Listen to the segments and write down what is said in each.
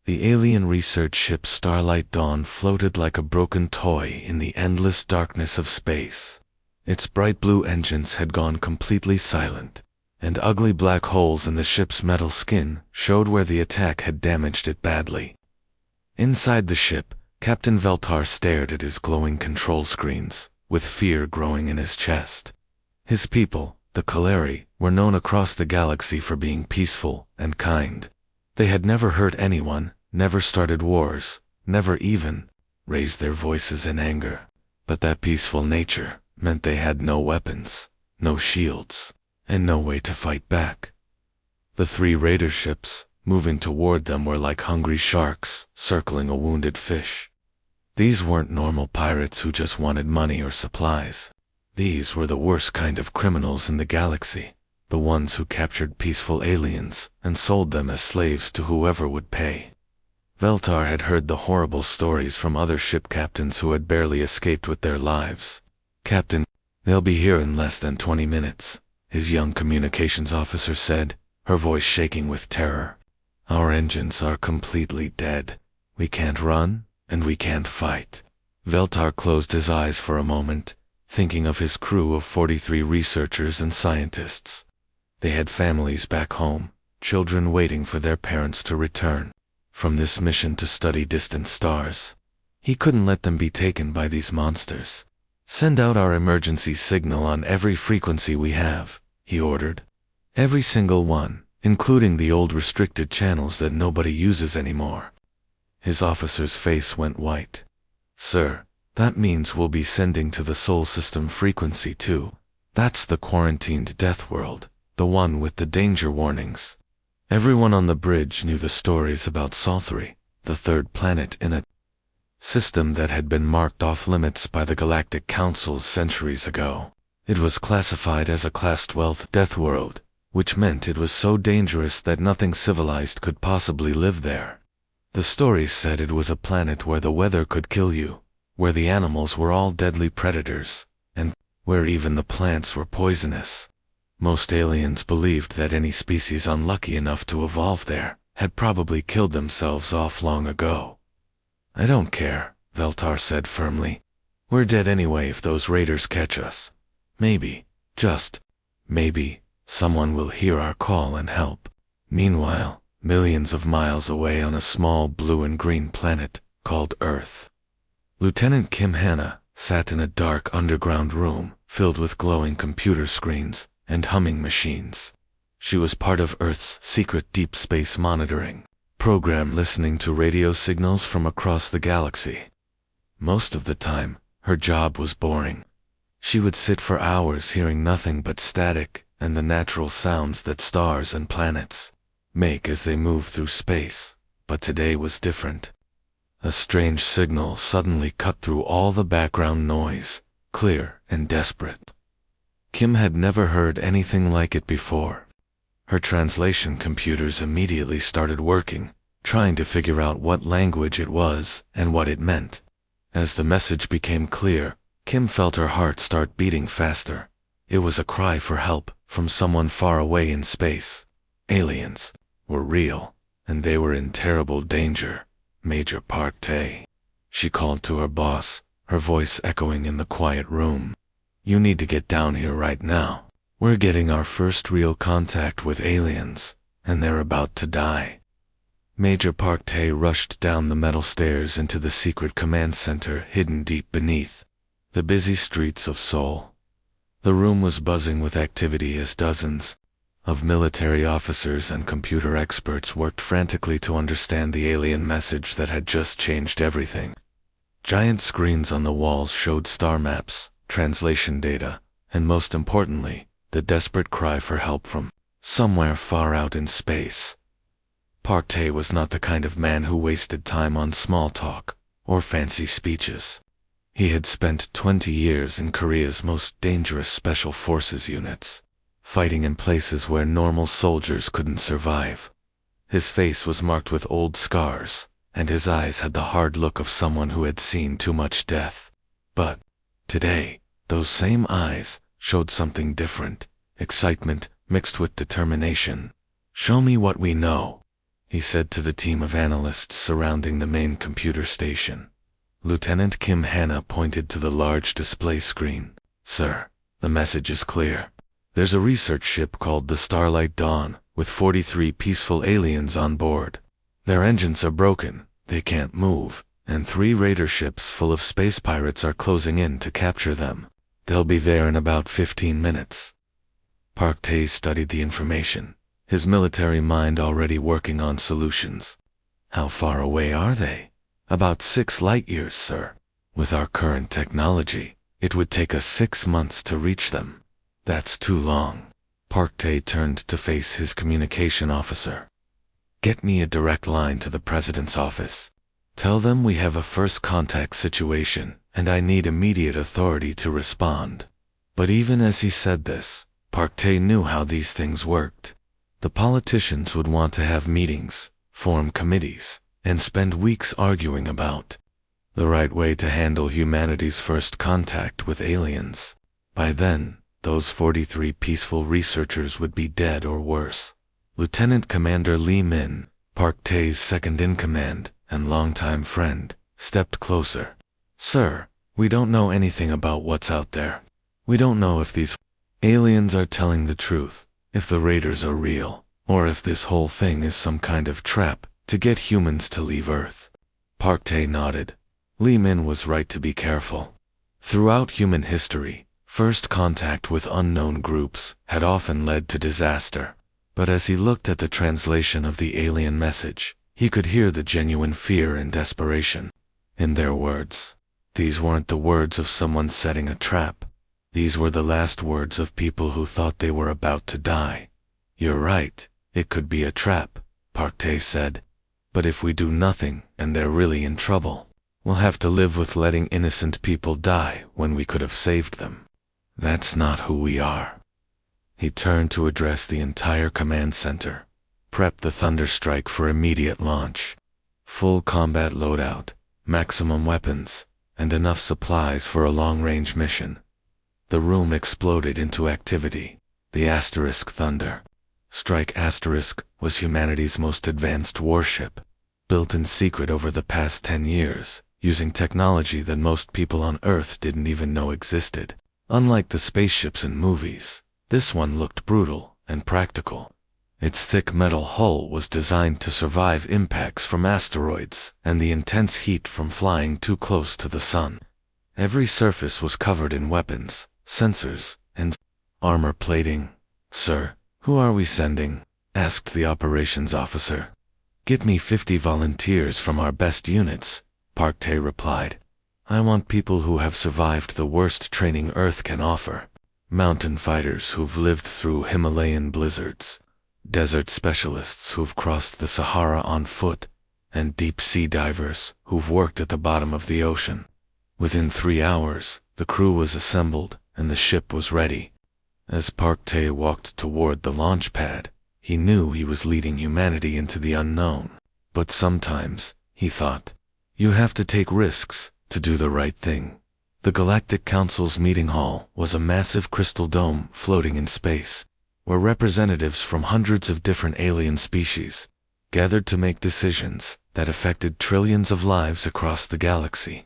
The alien research ship Starlight Dawn floated like a broken toy in the endless darkness of space. Its bright blue engines had gone completely silent, and ugly black holes in the ship's metal skin showed where the attack had damaged it badly. Inside the ship, Captain Veltar stared at his glowing control screens, with fear growing in his chest. His people, the Kaleri, were known across the galaxy for being peaceful and kind. They had never hurt anyone, never started wars, never even raised their voices in anger. But that peaceful nature meant they had no weapons, no shields, and no way to fight back. The three raider ships, moving toward them, were like hungry sharks circling a wounded fish. These weren't normal pirates who just wanted money or supplies. These were the worst kind of criminals in the galaxy, the ones who captured peaceful aliens and sold them as slaves to whoever would pay. Veltar had heard the horrible stories from other ship captains who had barely escaped with their lives. "Captain, they'll be here in less than 20 minutes, his young communications officer said, her voice shaking with terror. "Our engines are completely dead. We can't run, and we can't fight." Veltar closed his eyes for a moment, thinking of his crew of 43 researchers and scientists. They had families back home, children waiting for their parents to return from this mission to study distant stars. He couldn't let them be taken by these monsters. "Send out our emergency signal on every frequency we have," he ordered. "Every single one, including the old restricted channels that nobody uses anymore." His officer's face went white. "Sir, that means we'll be sending to the Sol System frequency too. That's the quarantined Deathworld, the one with the danger warnings." Everyone on the bridge knew the stories about Sol 3, the third planet in a system that had been marked off limits by the Galactic Councils centuries ago. It was classified as a Class 12 Deathworld, which meant it was so dangerous that nothing civilized could possibly live there. The stories said it was a planet where the weather could kill you, where the animals were all deadly predators, and where even the plants were poisonous. Most aliens believed that any species unlucky enough to evolve there had probably killed themselves off long ago. "I don't care," Veltar said firmly. "We're dead anyway if those raiders catch us. Maybe, just maybe, someone will hear our call and help." Meanwhile, millions of miles away on a small blue and green planet called Earth, Lieutenant Kim Hanna sat in a dark underground room filled with glowing computer screens and humming machines. She was part of Earth's secret deep space monitoring program, listening to radio signals from across the galaxy. Most of the time, her job was boring. She would sit for hours hearing nothing but static and the natural sounds that stars and planets make as they move through space. But today was different. A strange signal suddenly cut through all the background noise, clear and desperate. Kim had never heard anything like it before. Her translation computers immediately started working, trying to figure out what language it was and what it meant. As the message became clear, Kim felt her heart start beating faster. It was a cry for help from someone far away in space. Aliens were real, and they were in terrible danger. Major Park Tae. She called to her boss, her voice echoing in the quiet room. "You need to get down here right now. We're getting our first real contact with aliens, and they're about to die." Major Park Tae rushed down the metal stairs into the secret command center hidden deep beneath the busy streets of Seoul. The room was buzzing with activity as dozens of military officers and computer experts worked frantically to understand the alien message that had just changed everything. Giant screens on the walls showed star maps, translation data, and most importantly, the desperate cry for help from somewhere far out in space. Park Tae was not the kind of man who wasted time on small talk or fancy speeches. He had spent 20 years in Korea's most dangerous special forces units, fighting in places where normal soldiers couldn't survive. His face was marked with old scars, and his eyes had the hard look of someone who had seen too much death. But today, those same eyes showed something different, excitement mixed with determination. "Show me what we know," he said to the team of analysts surrounding the main computer station. Lieutenant Kim Hanna pointed to the large display screen. Sir, the message is clear. There's a research ship called the Starlight Dawn, with 43 peaceful aliens on board. Their engines are broken, they can't move, and 3 raider ships full of space pirates are closing in to capture them. They'll be there in about 15 minutes. Park Tae studied the information, his military mind already working on solutions. How far away are they? About 6 light years, sir. With our current technology, it would take us 6 months to reach them. That's too long. Park Tae turned to face his communication officer. Get me a direct line to the president's office. Tell them we have a first contact situation, and I need immediate authority to respond. But even as he said this, Park Tae knew how these things worked. The politicians would want to have meetings, form committees, and spend weeks arguing about the right way to handle humanity's first contact with aliens. By then, those 43 peaceful researchers would be dead or worse. Lieutenant Commander Lee Min, Park Tae's second-in-command and longtime friend, stepped closer. Sir, we don't know anything about what's out there. We don't know if these aliens are telling the truth, if the raiders are real, or if this whole thing is some kind of trap to get humans to leave Earth. Park Tae nodded. Lee Min was right to be careful. Throughout human history, first contact with unknown groups had often led to disaster. But as he looked at the translation of the alien message, he could hear the genuine fear and desperation. In their words, these weren't the words of someone setting a trap. These were the last words of people who thought they were about to die. You're right, it could be a trap, Park Tae said. But if we do nothing and they're really in trouble, we'll have to live with letting innocent people die when we could have saved them. That's not who we are. He turned to address the entire command center. Prep the Thunderstrike for immediate launch. Full combat loadout, maximum weapons, and enough supplies for a long-range mission. The room exploded into activity. The Asterisk Thunder. Strike Asterisk was humanity's most advanced warship, built in secret over the past 10 years, using technology that most people on Earth didn't even know existed. Unlike the spaceships in movies, this one looked brutal and practical. Its thick metal hull was designed to survive impacts from asteroids and the intense heat from flying too close to the sun. Every surface was covered in weapons, sensors, and armor plating. Sir, who are we sending? Asked the operations officer. Get me 50 volunteers from our best units, Park Tae replied. I want people who have survived the worst training Earth can offer. Mountain fighters who've lived through Himalayan blizzards, desert specialists who've crossed the Sahara on foot, and deep-sea divers who've worked at the bottom of the ocean. Within 3 hours, the crew was assembled and the ship was ready. As Park Tae walked toward the launch pad, he knew he was leading humanity into the unknown. But sometimes, he thought, you have to take risks to do the right thing. The Galactic Council's meeting hall was a massive crystal dome floating in space, where representatives from hundreds of different alien species gathered to make decisions that affected trillions of lives across the galaxy.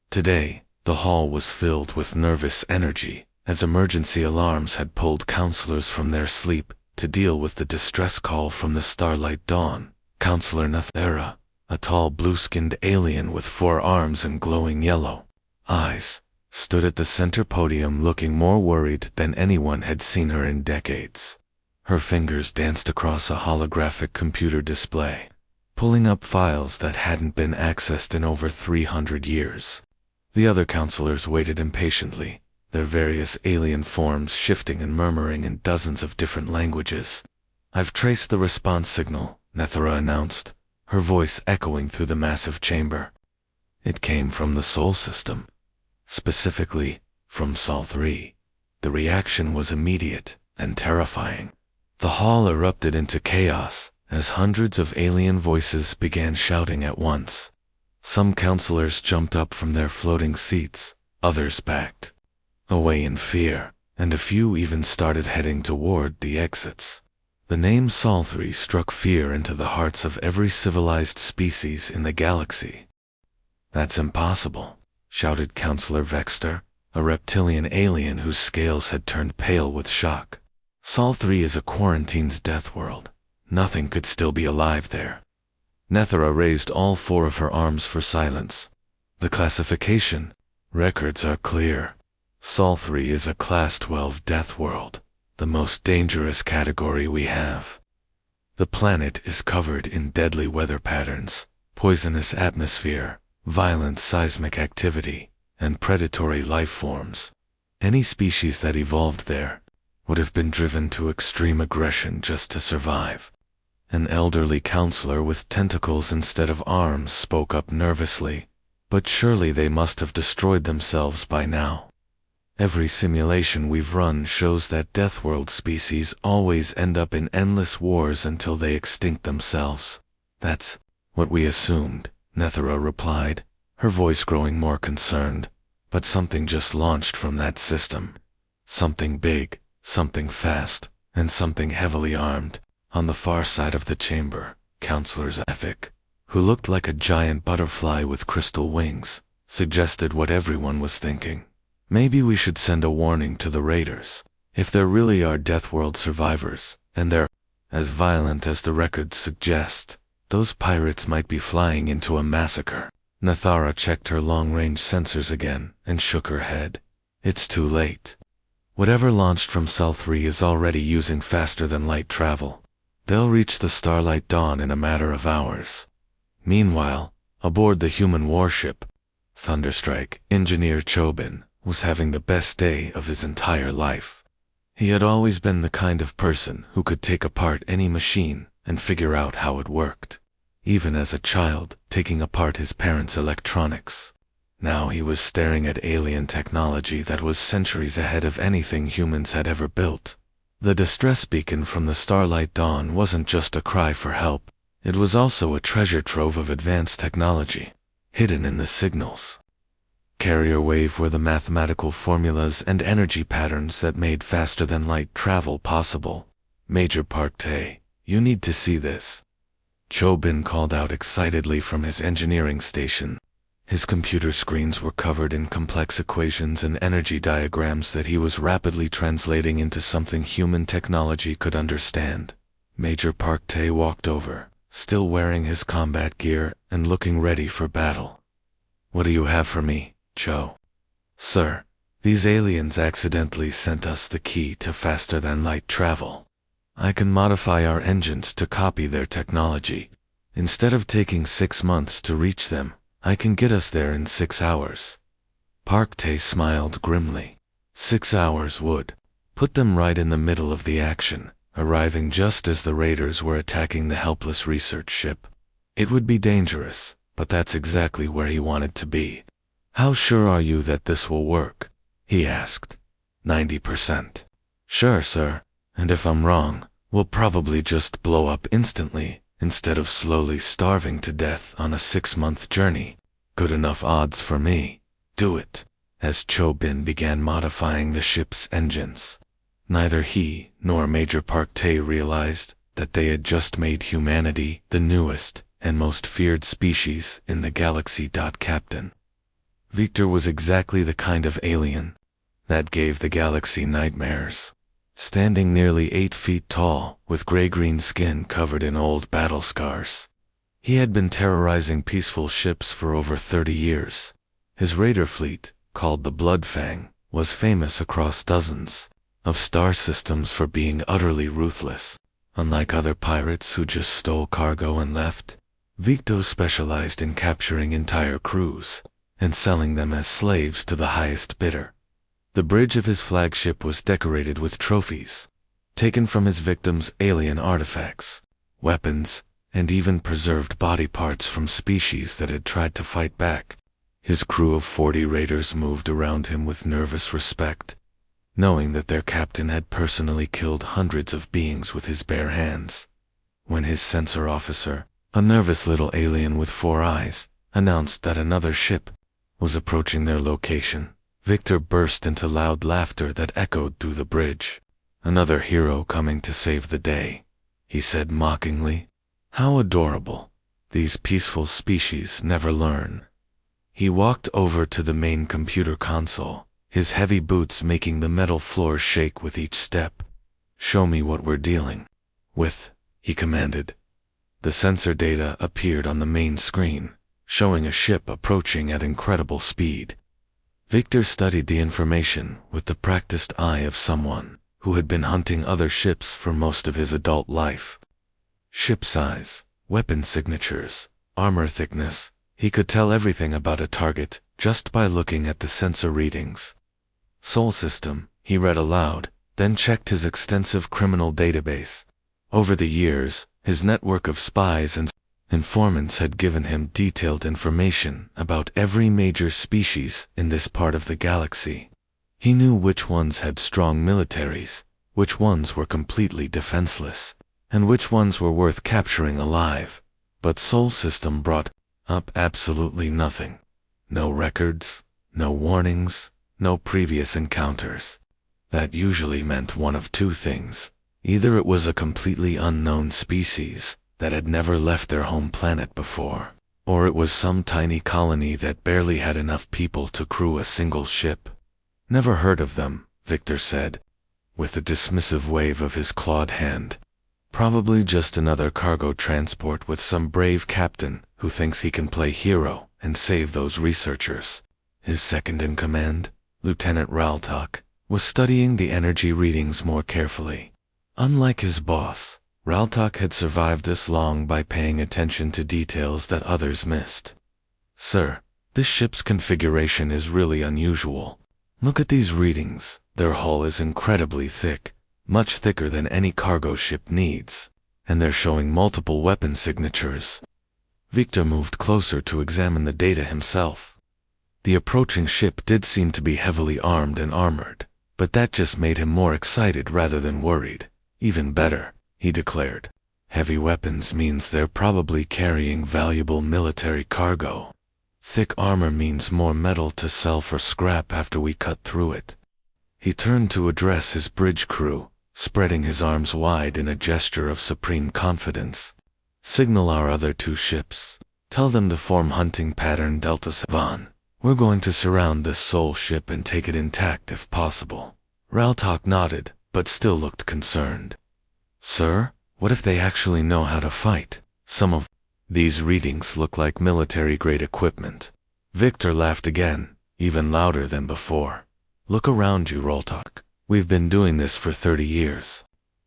Today, the hall was filled with nervous energy, as emergency alarms had pulled counselors from their sleep to deal with the distress call from the Starlight Dawn. Counselor Nathera, a tall blue-skinned alien with 4 arms and glowing yellow eyes, stood at the center podium looking more worried than anyone had seen her in decades. Her fingers danced across a holographic computer display, pulling up files that hadn't been accessed in over 300 years. The other counselors waited impatiently, their various alien forms shifting and murmuring in dozens of different languages. I've traced the response signal, Nathera announced, her voice echoing through the massive chamber. It came from the Sol system. Specifically, from Sol 3. The reaction was immediate and terrifying. The hall erupted into chaos as hundreds of alien voices began shouting at once. Some counselors jumped up from their floating seats, others backed away in fear, and a few even started heading toward the exits. The name Sol-3 struck fear into the hearts of every civilized species in the galaxy. "That's impossible," shouted Counselor Vexter, a reptilian alien whose scales had turned pale with shock. "Sol-3 is a quarantined Deathworld. Nothing could still be alive there." Nethera raised all four of her arms for silence. "The classification records are clear. Sol-3 is a Class 12 Deathworld, the most dangerous category we have. The planet is covered in deadly weather patterns, poisonous atmosphere, violent seismic activity, and predatory life forms. Any species that evolved there would have been driven to extreme aggression just to survive." An elderly counselor with tentacles instead of arms spoke up nervously, "But surely they must have destroyed themselves by now. Every simulation we've run shows that Deathworld species always end up in endless wars until they extinct themselves." "That's what we assumed," Nethera replied, her voice growing more concerned. "But something just launched from that system. Something big, something fast, and something heavily armed." On the far side of the chamber, Counselor Zafik, who looked like a giant butterfly with crystal wings, suggested what everyone was thinking. "Maybe we should send a warning to the raiders. If there really are Deathworld survivors, and they're as violent as the records suggest, those pirates might be flying into a massacre." Nethera checked her long-range sensors again and shook her head. "It's too late. Whatever launched from Sol-3 is already using faster-than-light travel. They'll reach the Starlight Dawn in a matter of hours." Meanwhile, aboard the human warship, Thunderstrike, Engineer Chobin was having the best day of his entire life. He had always been the kind of person who could take apart any machine and figure out how it worked, even as a child taking apart his parents' electronics. Now he was staring at alien technology that was centuries ahead of anything humans had ever built. The distress beacon from the Starlight Dawn wasn't just a cry for help, it was also a treasure trove of advanced technology, hidden in the signals. Carrier wave were the mathematical formulas and energy patterns that made faster-than-light travel possible. "Major Park-Tay, you need to see this," Chobin called out excitedly from his engineering station. His computer screens were covered in complex equations and energy diagrams that he was rapidly translating into something human technology could understand. Major Park-Tay walked over, still wearing his combat gear and looking ready for battle. "What do you have for me, Cho?" "Sir, these aliens accidentally sent us the key to faster-than-light travel. I can modify our engines to copy their technology. Instead of taking 6 months to reach them, I can get us there in 6 hours. Park-Tay smiled grimly. 6 hours would put them right in the middle of the action, arriving just as the raiders were attacking the helpless research ship. It would be dangerous, but that's exactly where he wanted to be. "How sure are you that this will work?" he asked. 90%. "Sure, sir. And if I'm wrong, we'll probably just blow up instantly, instead of slowly starving to death on a 6-month journey. Good enough odds for me. Do it." As Chobin began modifying the ship's engines, neither he nor Major Park-Tay realized that they had just made humanity the newest and most feared species in the galaxy. Captain Victor was exactly the kind of alien that gave the galaxy nightmares. Standing nearly 8 feet tall, with gray-green skin covered in old battle scars, he had been terrorizing peaceful ships for over 30 years. His raider fleet, called the Bloodfang, was famous across dozens of star systems for being utterly ruthless. Unlike other pirates who just stole cargo and left, Victo specialized in capturing entire crews and selling them as slaves to the highest bidder. The bridge of his flagship was decorated with trophies, taken from his victims' alien artifacts, weapons, and even preserved body parts from species that had tried to fight back. His crew of 40 raiders moved around him with nervous respect, knowing that their captain had personally killed hundreds of beings with his bare hands. When his sensor officer, a nervous little alien with 4 eyes, announced that another ship was approaching their location, Victor burst into loud laughter that echoed through the bridge. Another hero coming to save the day. he said mockingly. How adorable. These peaceful species never learn. He walked over to the main computer console, his heavy boots making the metal floor shake with each step. Show me what we're dealing with, he commanded. The sensor data appeared on the main screen, showing a ship approaching at incredible speed. Victor studied the information with the practiced eye of someone who had been hunting other ships for most of his adult life. Ship size, weapon signatures, armor thickness, he could tell everything about a target just by looking at the sensor readings. Sol system, he read aloud, then checked his extensive criminal database. Over the years, his network of spies and informants had given him detailed information about every major species in this part of the galaxy. He knew which ones had strong militaries, which ones were completely defenseless, and which ones were worth capturing alive. But Sol system brought up absolutely nothing. No records, no warnings, no previous encounters. That usually meant one of two things. Either it was a completely unknown species that had never left their home planet before, or it was some tiny colony that barely had enough people to crew a single ship. Never heard of them, Victor said, with a dismissive wave of his clawed hand. Probably just another cargo transport with some brave captain who thinks he can play hero and save those researchers. His second-in-command, Lieutenant Raltok, was studying the energy readings more carefully. Unlike his boss, Raltok had survived this long by paying attention to details that others missed. Sir, this ship's configuration is really unusual. Look at these readings. Their hull is incredibly thick, much thicker than any cargo ship needs, and they're showing multiple weapon signatures. Victor moved closer to examine the data himself. The approaching ship did seem to be heavily armed and armored, but that just made him more excited rather than worried. Even better, he declared. Heavy weapons means they're probably carrying valuable military cargo. Thick armor means more metal to sell for scrap after we cut through it. He turned to address his bridge crew, spreading his arms wide in a gesture of supreme confidence. Signal our other two ships. Tell them to form hunting pattern Delta 7. We're going to surround this Sol ship and take it intact if possible. Raltok nodded, but still looked concerned. Sir, what if they actually know how to fight? Some of these readings look like military-grade equipment. Victor laughed again, even louder than before. Look around you, Raltok. We've been doing this for 30 years.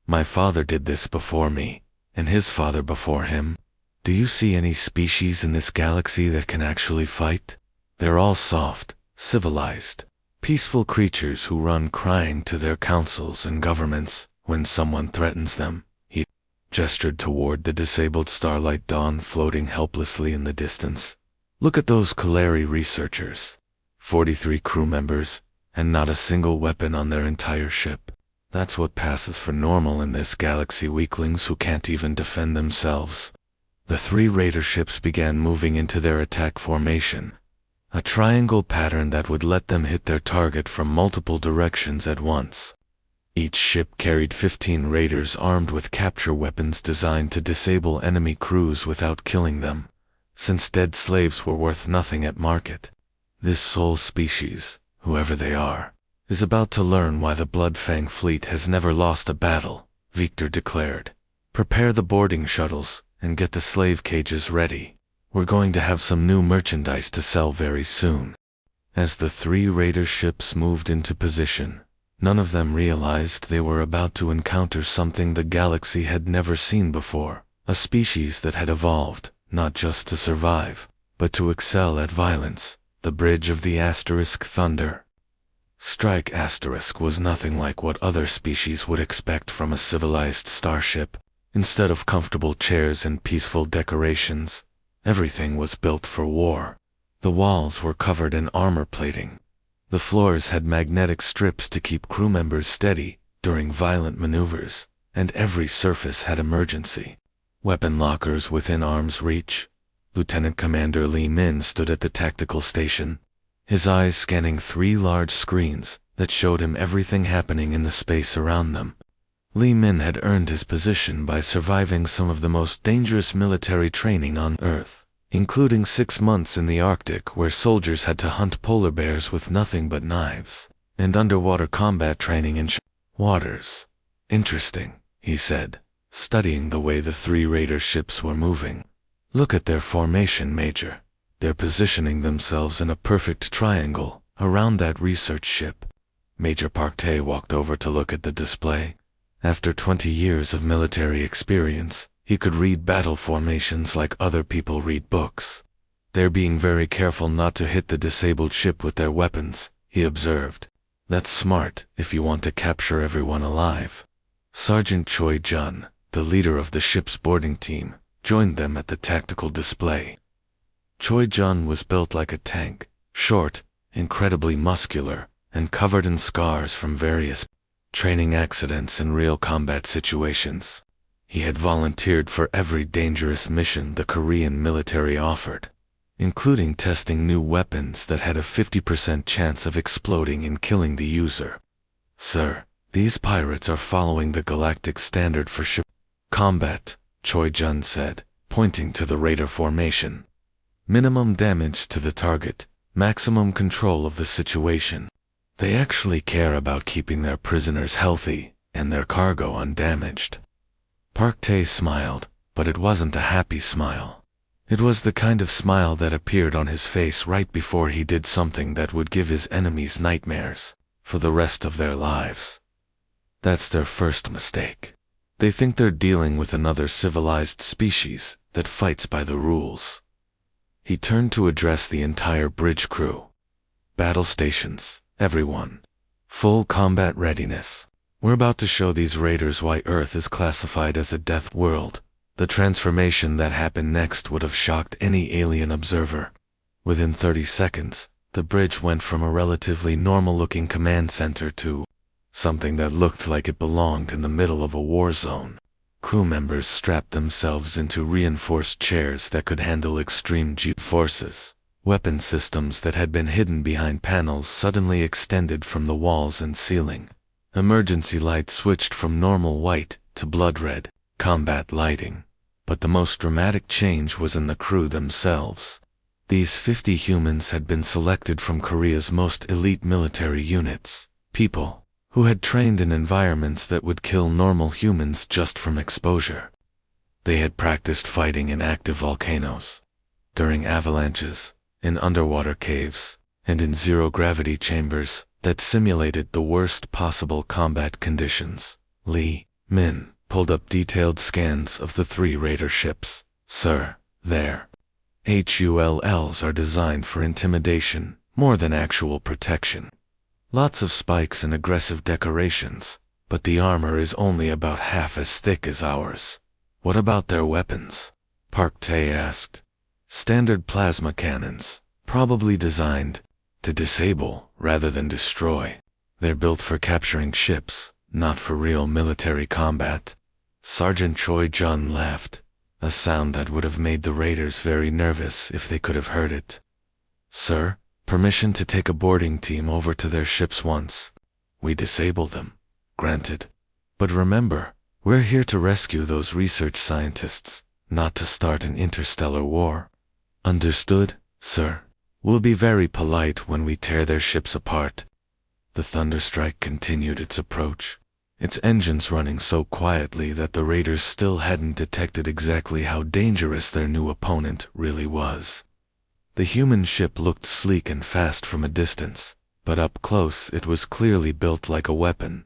My father did this before me, and his father before him. Do you see any species in this galaxy that can actually fight? They're all soft, civilized, peaceful creatures who run crying to their councils and governments when someone threatens them. He gestured toward the disabled Starlight Dawn floating helplessly in the distance. Look at those Kalari researchers. 43 crew members, and not a single weapon on their entire ship. That's what passes for normal in this galaxy, weaklings who can't even defend themselves. The three raider ships began moving into their attack formation, a triangle pattern that would let them hit their target from multiple directions at once. Each ship carried 15 raiders armed with capture weapons designed to disable enemy crews without killing them, since dead slaves were worth nothing at market. This Sol species, whoever they are, is about to learn why the Bloodfang fleet has never lost a battle, Victor declared. Prepare the boarding shuttles and get the slave cages ready. We're going to have some new merchandise to sell very soon. As the three raider ships moved into position, none of them realized they were about to encounter something the galaxy had never seen before, a species that had evolved, not just to survive, but to excel at violence, the bridge of the Asterisk Thunder. Strike Asterisk was nothing like what other species would expect from a civilized starship. Instead of comfortable chairs and peaceful decorations, everything was built for war. The walls were covered in armor plating. The floors had magnetic strips to keep crew members steady during violent maneuvers, and every surface had emergency weapon lockers within arm's reach. Lieutenant Commander Li Min stood at the tactical station, his eyes scanning 3 large screens that showed him everything happening in the space around them. Li Min had earned his position by surviving some of the most dangerous military training on Earth, including 6 months in the Arctic where soldiers had to hunt polar bears with nothing but knives, and underwater combat training in waters. Interesting, he said, studying the way the 3 raider ships were moving. Look at their formation, Major. They're positioning themselves in a perfect triangle around that research ship. Major Park Tae walked over to look at the display. After 20 years of military experience, he could read battle formations like other people read books. They're being very careful not to hit the disabled ship with their weapons, he observed. That's smart if you want to capture everyone alive. Sergeant Choi Jun, the leader of the ship's boarding team, joined them at the tactical display. Choi Jun was built like a tank, short, incredibly muscular, and covered in scars from various training accidents and real combat situations. He had volunteered for every dangerous mission the Korean military offered, including testing new weapons that had a 50% chance of exploding and killing the user. Sir, these pirates are following the galactic standard for ship combat, Choi Jun said, pointing to the raider formation. Minimum damage to the target, maximum control of the situation. They actually care about keeping their prisoners healthy and their cargo undamaged. Park Tae smiled, but it wasn't a happy smile. It was the kind of smile that appeared on his face right before he did something that would give his enemies nightmares for the rest of their lives. That's their first mistake. They think they're dealing with another civilized species that fights by the rules. He turned to address the entire bridge crew. Battle stations, everyone. Full combat readiness. We're about to show these raiders why Earth is classified as a death world. The transformation that happened next would have shocked any alien observer. Within 30 seconds, the bridge went from a relatively normal-looking command center to something that looked like it belonged in the middle of a war zone. Crew members strapped themselves into reinforced chairs that could handle extreme G-forces. Weapon systems that had been hidden behind panels suddenly extended from the walls and ceiling. Emergency lights switched from normal white to blood red, combat lighting. But the most dramatic change was in the crew themselves. These 50 humans had been selected from Korea's most elite military units, people who had trained in environments that would kill normal humans just from exposure. They had practiced fighting in active volcanoes, during avalanches, in underwater caves, and in zero-gravity chambers that simulated the worst possible combat conditions. Li Min pulled up detailed scans of the 3 raider ships. Sir, their HULs are designed for intimidation more than actual protection. Lots of spikes and aggressive decorations, but the armor is only about half as thick as ours. What about their weapons? Park Tae asked. Standard plasma cannons, probably designed to disable rather than destroy. They're built for capturing ships, not for real military combat. Sergeant Choi Jun laughed, a sound that would have made the raiders very nervous if they could have heard it. Sir, permission to take a boarding team over to their ships once we disable them. Granted. But remember, we're here to rescue those research scientists, not to start an interstellar war. Understood, sir? We'll be very polite when we tear their ships apart. The Thunderstrike continued its approach, its engines running so quietly that the raiders still hadn't detected exactly how dangerous their new opponent really was. The human ship looked sleek and fast from a distance, but up close it was clearly built like a weapon.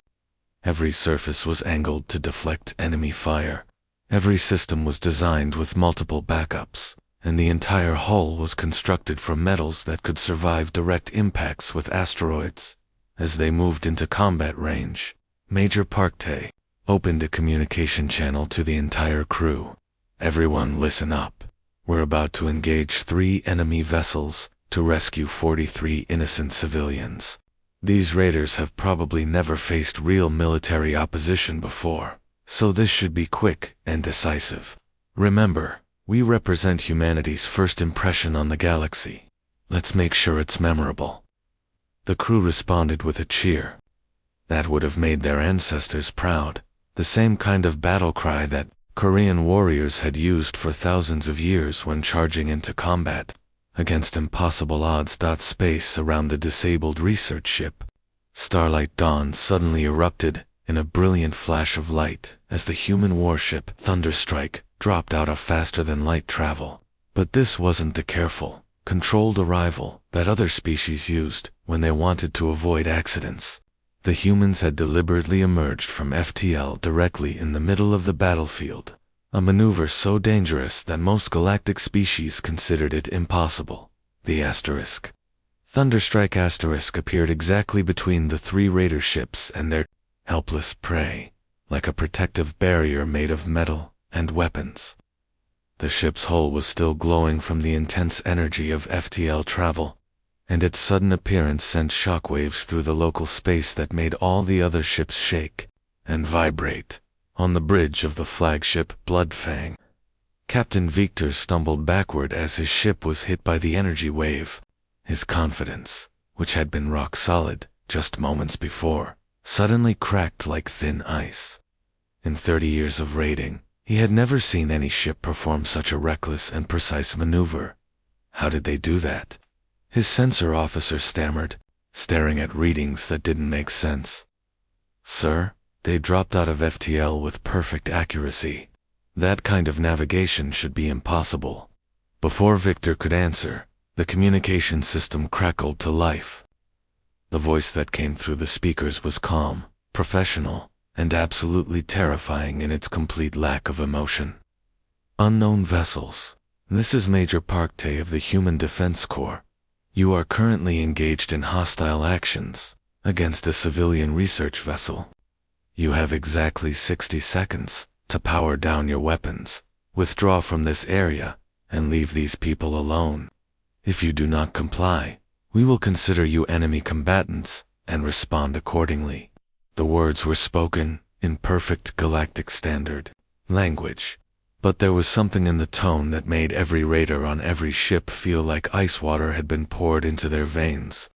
Every surface was angled to deflect enemy fire. Every system was designed with multiple backups, and the entire hull was constructed from metals that could survive direct impacts with asteroids. As they moved into combat range, Major Park Tae opened a communication channel to the entire crew. Everyone listen up. We're about to engage 3 enemy vessels to rescue 43 innocent civilians. These raiders have probably never faced real military opposition before, so this should be quick and decisive. Remember, we represent humanity's first impression on the galaxy. Let's make sure it's memorable. The crew responded with a cheer. That would have made their ancestors proud, the same kind of battle cry that Korean warriors had used for thousands of years when charging into combat against impossible odds. Space around the disabled research ship Starlight Dawn suddenly erupted in a brilliant flash of light as the human warship Thunderstrike dropped out of faster-than-light travel. But this wasn't the careful, controlled arrival that other species used when they wanted to avoid accidents. The humans had deliberately emerged from FTL directly in the middle of the battlefield, a maneuver so dangerous that most galactic species considered it impossible. The asterisk. Thunderstrike asterisk appeared exactly between the three raider ships and their helpless prey, like a protective barrier made of metal and weapons. The ship's hull was still glowing from the intense energy of FTL travel, and its sudden appearance sent shockwaves through the local space that made all the other ships shake and vibrate. On the bridge of the flagship Bloodfang, Captain Victor stumbled backward as his ship was hit by the energy wave. His confidence, which had been rock solid just moments before, suddenly cracked like thin ice. In 30 years of raiding, he had never seen any ship perform such a reckless and precise maneuver. How did they do that? His sensor officer stammered, staring at readings that didn't make sense. Sir, they dropped out of FTL with perfect accuracy. That kind of navigation should be impossible. Before Victor could answer, the communication system crackled to life. The voice that came through the speakers was calm, professional, and absolutely terrifying in its complete lack of emotion. Unknown vessels. This is Major Parkte of the Human Defense Corps. You are currently engaged in hostile actions against a civilian research vessel. You have exactly 60 seconds to power down your weapons, withdraw from this area, and leave these people alone. If you do not comply, we will consider you enemy combatants and respond accordingly. The words were spoken in perfect galactic standard language, but there was something in the tone that made every raider on every ship feel like ice water had been poured into their veins.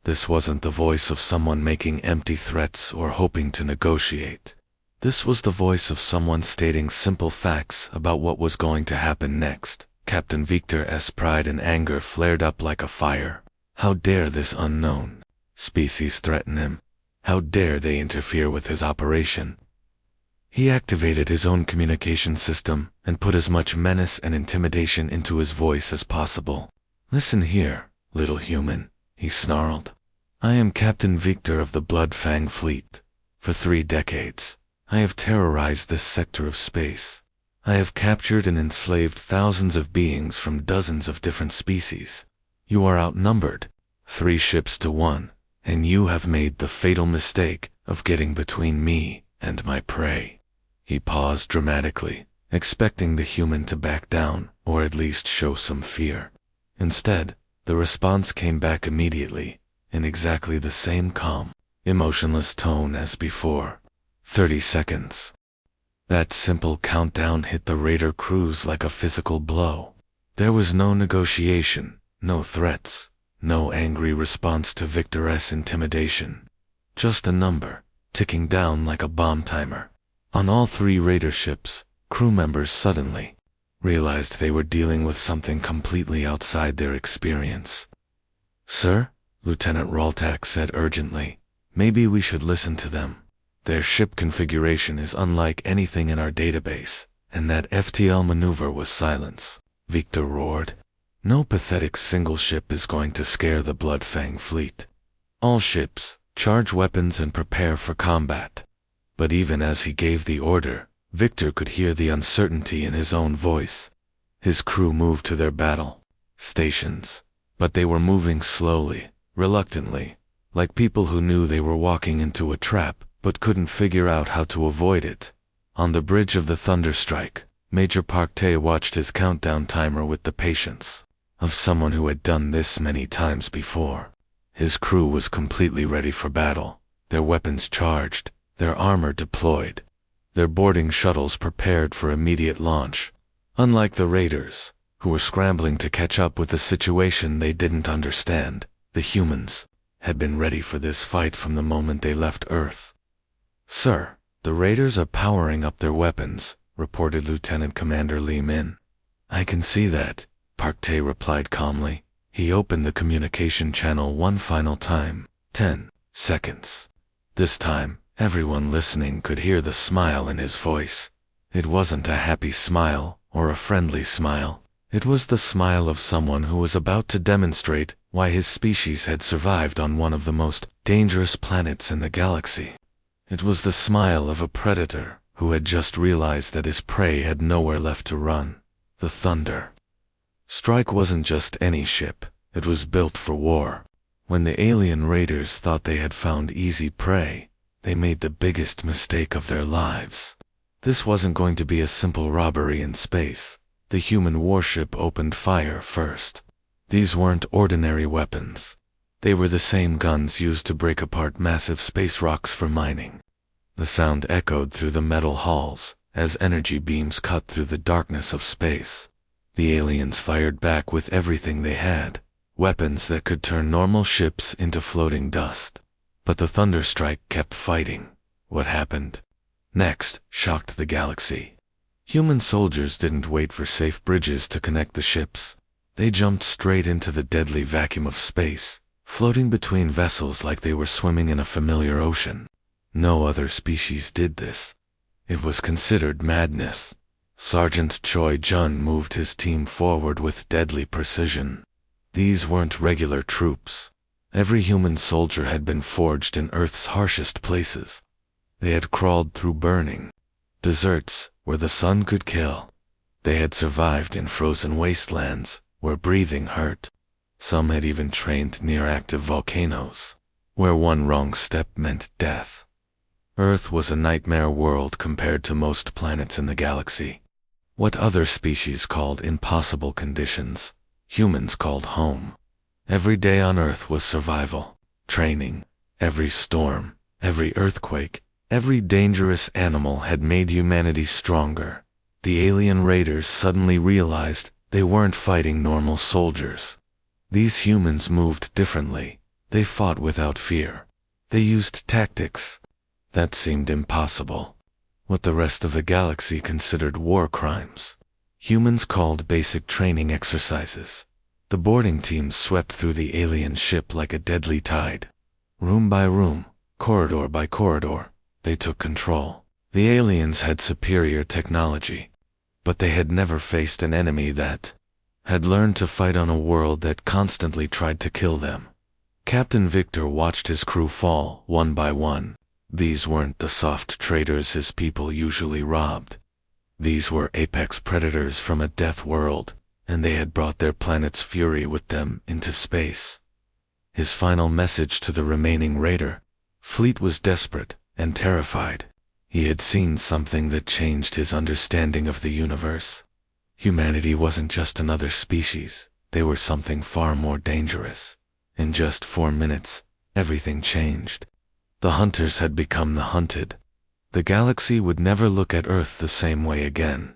This wasn't the voice of someone making empty threats or hoping to negotiate. This was the voice of someone stating simple facts about what was going to happen next. Captain Victor's pride and anger flared up like a fire. How dare this unknown species threaten him? How dare they interfere with his operation? He activated his own communication system and put as much menace and intimidation into his voice as possible. Listen here, little human, he snarled. I am Captain Victor of the Bloodfang Fleet. For 3 decades, I have terrorized this sector of space. I have captured and enslaved thousands of beings from dozens of different species. You are outnumbered, 3 ships to 1, and you have made the fatal mistake of getting between me and my prey. He paused dramatically, expecting the human to back down, or at least show some fear. Instead, the response came back immediately, in exactly the same calm, emotionless tone as before. 30 seconds. That simple countdown hit the raider crews like a physical blow. There was no negotiation, no threats, no angry response to Victor's intimidation. Just a number, ticking down like a bomb timer. On all 3 raider ships, crew members suddenly realized they were dealing with something completely outside their experience. Sir, Lieutenant Roltak said urgently, maybe we should listen to them. Their ship configuration is unlike anything in our database, and that FTL maneuver was silence. Victor roared. No pathetic single ship is going to scare the Bloodfang fleet. All ships, charge weapons and prepare for combat. But even as he gave the order, Victor could hear the uncertainty in his own voice. His crew moved to their battle stations, but they were moving slowly, reluctantly, like people who knew they were walking into a trap, but couldn't figure out how to avoid it. On the bridge of the Thunderstrike, Major Parkte watched his countdown timer with the patience of someone who had done this many times before. His crew was completely ready for battle, their weapons charged, their armor deployed, their boarding shuttles prepared for immediate launch. Unlike the raiders, who were scrambling to catch up with a situation they didn't understand, the humans had been ready for this fight from the moment they left Earth. Sir, "The raiders are powering up their weapons," reported Lieutenant Commander Li Min. "I can see that," Park Tae replied calmly. He opened the communication channel one final time. 10 seconds. This time, everyone listening could hear the smile in his voice. It wasn't a happy smile or a friendly smile. It was the smile of someone who was about to demonstrate why his species had survived on one of the most dangerous planets in the galaxy. It was the smile of a predator who had just realized that his prey had nowhere left to run. The Thunder Strike wasn't just any ship. It was built for war. When the alien raiders thought they had found easy prey, they made the biggest mistake of their lives. This wasn't going to be a simple robbery in space. The human warship opened fire first. These weren't ordinary weapons. They were the same guns used to break apart massive space rocks for mining. The sound echoed through the metal halls as energy beams cut through the darkness of space. The aliens fired back with everything they had, weapons that could turn normal ships into floating dust. But the Thunderstrike kept fighting. What happened next shocked the galaxy. Human soldiers didn't wait for safe bridges to connect the ships. They jumped straight into the deadly vacuum of space, floating between vessels like they were swimming in a familiar ocean. No other species did this. It was considered madness. Sergeant Choi Jun moved his team forward with deadly precision. These weren't regular troops. Every human soldier had been forged in Earth's harshest places. They had crawled through burning deserts where the sun could kill. They had survived in frozen wastelands where breathing hurt. Some had even trained near active volcanoes, where one wrong step meant death. Earth was a nightmare world compared to most planets in the galaxy. What other species called impossible conditions, humans called home. Every day on Earth was survival, training. Every storm, every earthquake, every dangerous animal had made humanity stronger. The alien raiders suddenly realized they weren't fighting normal soldiers. These humans moved differently. They fought without fear. They used tactics that seemed impossible. What the rest of the galaxy considered war crimes, humans called basic training exercises. The boarding teams swept through the alien ship like a deadly tide. Room by room, corridor by corridor, they took control. The aliens had superior technology, but they had never faced an enemy that had learned to fight on a world that constantly tried to kill them. Captain Victor watched his crew fall one by one. These weren't the soft traders his people usually robbed. These were apex predators from a death world, and they had brought their planet's fury with them into space. His final message to the remaining raider fleet was desperate and terrified. He had seen something that changed his understanding of the universe. Humanity wasn't just another species, they were something far more dangerous. In just 4 minutes, everything changed. The hunters had become the hunted. The galaxy would never look at Earth the same way again.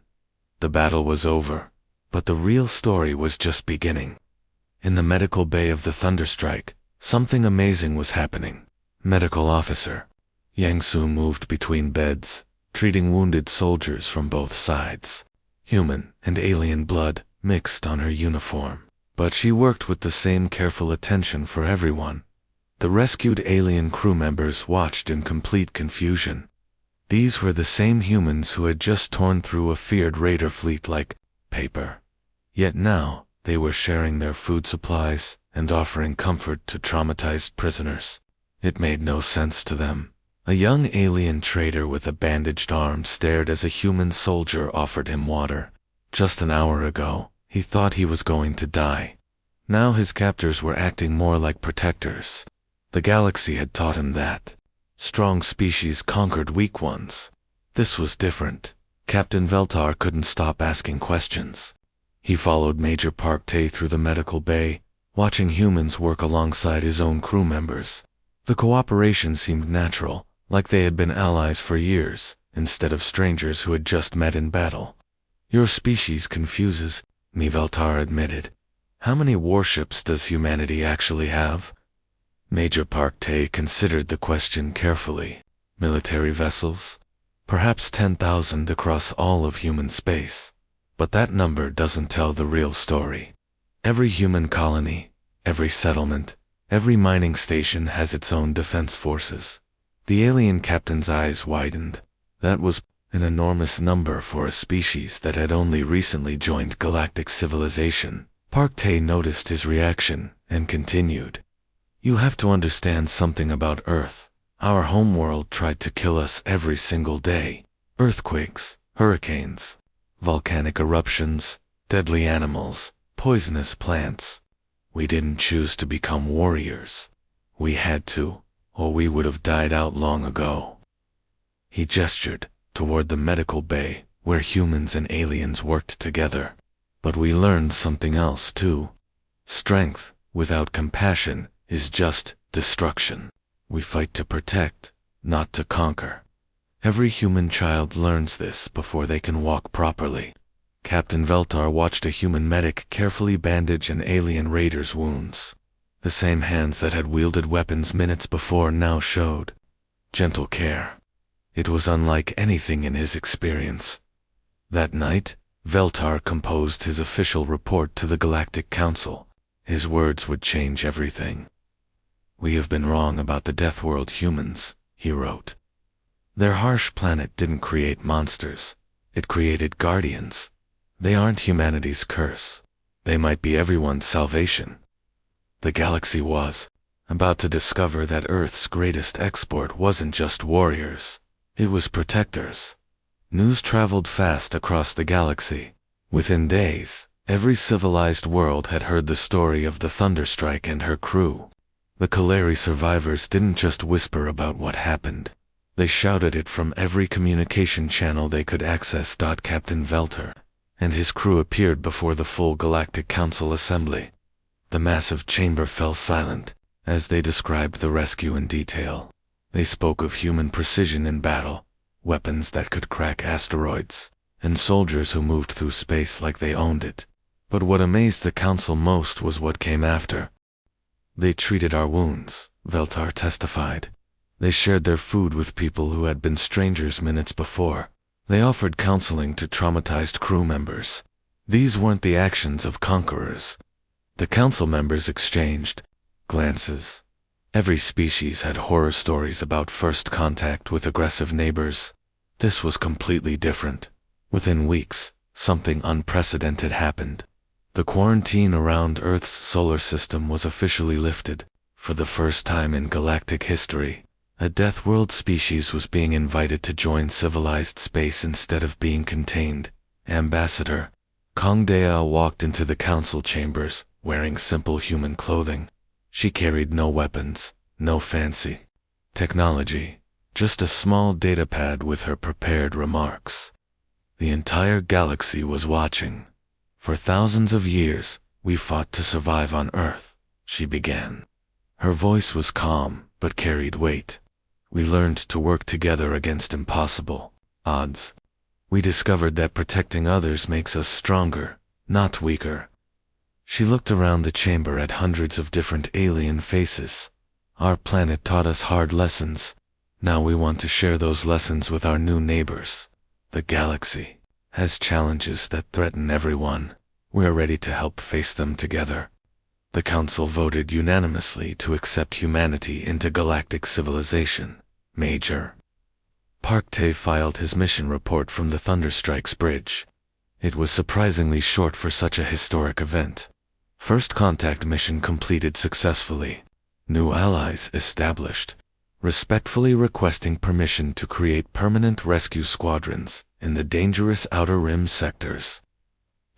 The battle was over, but the real story was just beginning. In the medical bay of the Thunderstrike, something amazing was happening. Medical officer Yang Su moved between beds, treating wounded soldiers from both sides. Human and alien blood mixed on her uniform, but she worked with the same careful attention for everyone. The rescued alien crew members watched in complete confusion. These were the same humans who had just torn through a feared raider fleet like paper. Yet now, they were sharing their food supplies and offering comfort to traumatized prisoners. It made no sense to them. A young alien trader with a bandaged arm stared as a human soldier offered him water. Just an hour ago, he thought he was going to die. Now his captors were acting more like protectors. The galaxy had taught him that strong species conquered weak ones. This was different. Captain Veltar couldn't stop asking questions. He followed Major Park Tae through the medical bay, watching humans work alongside his own crew members. The cooperation seemed natural, like they had been allies for years, instead of strangers who had just met in battle. "Your species confuses me," Veltar admitted. "How many warships does humanity actually have?" Major Park Tae considered the question carefully. "Military vessels? perhaps 10,000 across all of human space. But that number doesn't tell the real story. Every human colony, every settlement, every mining station has its own defense forces. The alien captain's eyes widened. That was an enormous number for a species that had only recently joined galactic civilization. Park Tae noticed his reaction and continued. You have to understand something about Earth. Our homeworld tried to kill us every single day. Earthquakes, hurricanes, volcanic eruptions, deadly animals, poisonous plants. We didn't choose to become warriors. We had to, or we would have died out long ago. He gestured toward the medical bay where humans and aliens worked together. But we learned something else too. Strength without compassion is just destruction. We fight to protect, not to conquer. Every human child learns this before they can walk properly. Captain Veltar watched a human medic carefully bandage an alien raider's wounds. The same hands that had wielded weapons minutes before now showed gentle care. It was unlike anything in his experience. That night, Veltar composed his official report to the Galactic Council. His words would change everything. We have been wrong about the Deathworld humans, he wrote. Their harsh planet didn't create monsters. It created guardians. They aren't humanity's curse. They might be everyone's salvation. The galaxy was about to discover that Earth's greatest export wasn't just warriors. It was protectors. News traveled fast across the galaxy. Within days, every civilized world had heard the story of the Thunderstrike and her crew. The Kaleri survivors didn't just whisper about what happened. They shouted it from every communication channel they could access. Captain Veltar and his crew appeared before the full Galactic Council assembly. The massive chamber fell silent as they described the rescue in detail. They spoke of human precision in battle, weapons that could crack asteroids, and soldiers who moved through space like they owned it. But what amazed the council most was what came after. They treated our wounds, Veltar testified. They shared their food with people who had been strangers minutes before. They offered counseling to traumatized crew members. These weren't the actions of conquerors. The council members exchanged glances. Every species had horror stories about first contact with aggressive neighbors. This was completely different. Within weeks, something unprecedented happened. The quarantine around Earth's solar system was officially lifted. For the first time in galactic history, a Deathworld species was being invited to join civilized space instead of being contained. Ambassador Kong Dea walked into the council chambers, wearing simple human clothing. She carried no weapons, no fancy technology, just a small datapad with her prepared remarks. The entire galaxy was watching. For thousands of years, we fought to survive on Earth, she began. Her voice was calm, but carried weight. We learned to work together against impossible odds. We discovered that protecting others makes us stronger, not weaker. She looked around the chamber at hundreds of different alien faces. Our planet taught us hard lessons. Now we want to share those lessons with our new neighbors. The galaxy has challenges that threaten everyone. We are ready to help face them together. The council voted unanimously to accept humanity into galactic civilization. Major Park Tae filed his mission report from the Thunderstrike's bridge. It was surprisingly short for such a historic event. First contact mission completed successfully. New allies established. Respectfully requesting permission to create permanent rescue squadrons in the dangerous Outer Rim sectors.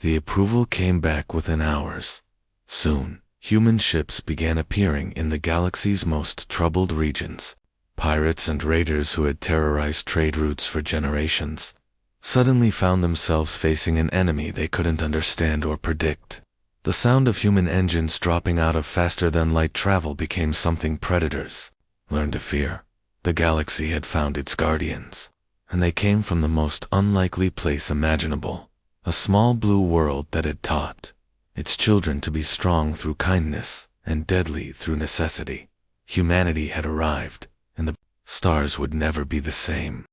The approval came back within hours. Soon, human ships began appearing in the galaxy's most troubled regions. Pirates and raiders who had terrorized trade routes for generations suddenly found themselves facing an enemy they couldn't understand or predict. The sound of human engines dropping out of faster-than-light travel became something predators learned to fear. The galaxy had found its guardians, and they came from the most unlikely place imaginable. A small blue world that had taught its children to be strong through kindness and deadly through necessity. Humanity had arrived, and the stars would never be the same.